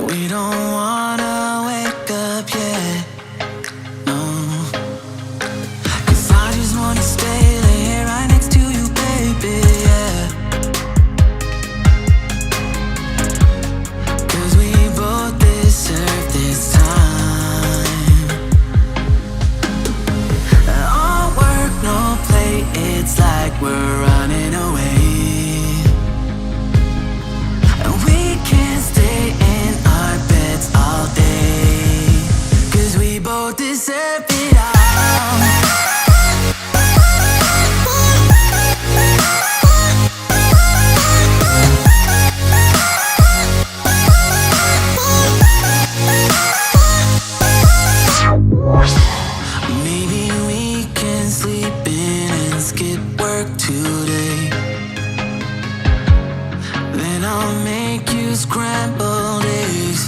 We don't wanna wake up yet, no. 'Cause I just wanna stay here right next to you, baby, yeah. 'Cause we both deserve this time. All work, no play, it's like we're running away. And we can't stay in our beds all day. 'Cause we both deserve it all. Maybe we can sleep in and skip work today. Then I'll make you scrambled eggs.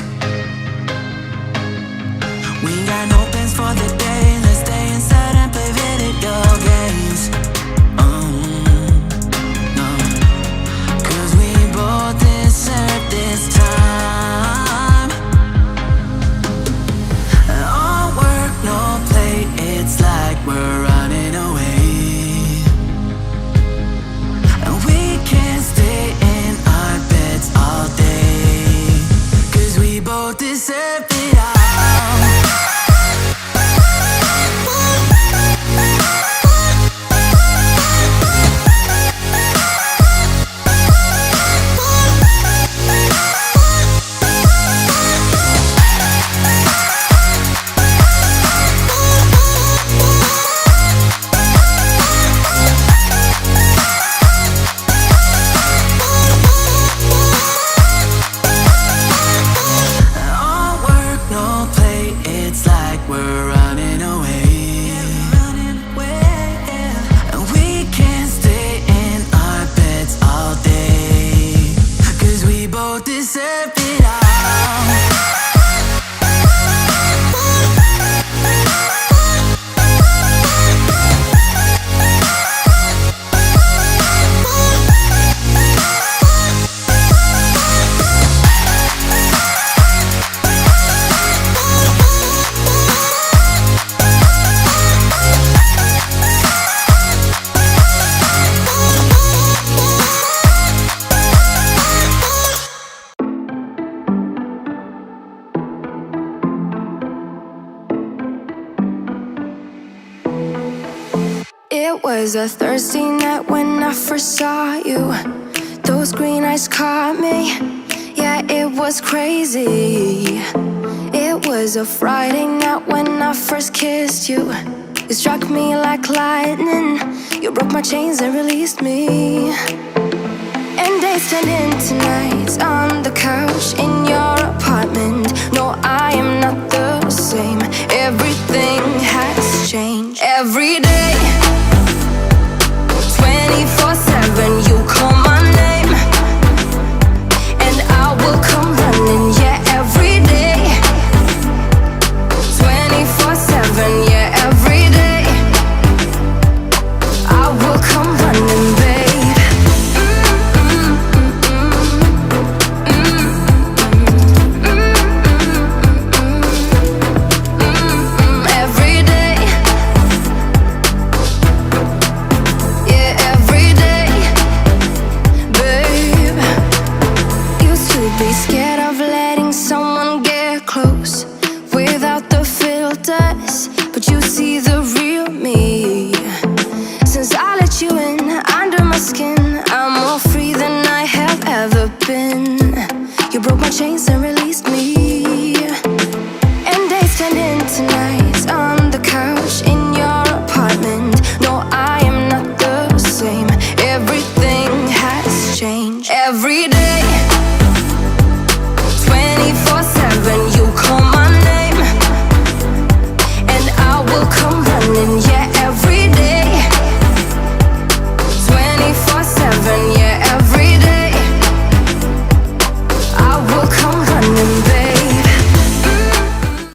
We got no plans for the day. Let's stay inside and play video games. No. 'Cause we both deserve this time. All work, no play, it's like we're running away. And we can't stay in our beds all day. 'Cause we both deserve it all. All work, no play, it's like we're running away. And we can't stay in our beds all day. 'Cause we both deserve it all. It was a Thursday night when I first saw you. Those green eyes caught me. Yeah, it was crazy. It was a Friday night when I first kissed you. You struck me like lightning. You broke my chains and released me. And days turned into nights on the couch in your apartment. No, I am not the same. Everything has changed. Every day, 24/7, you call my name, and I will come running. Yeah, every day, 24/7. Yeah, every day, I will come running, babe. Every day, yeah, every day, babe. Used to be scared of letting someone get close without the filters, but you see the real me. Since I let you in under my skin, I'm more free than I have ever been. You broke my chains and released me.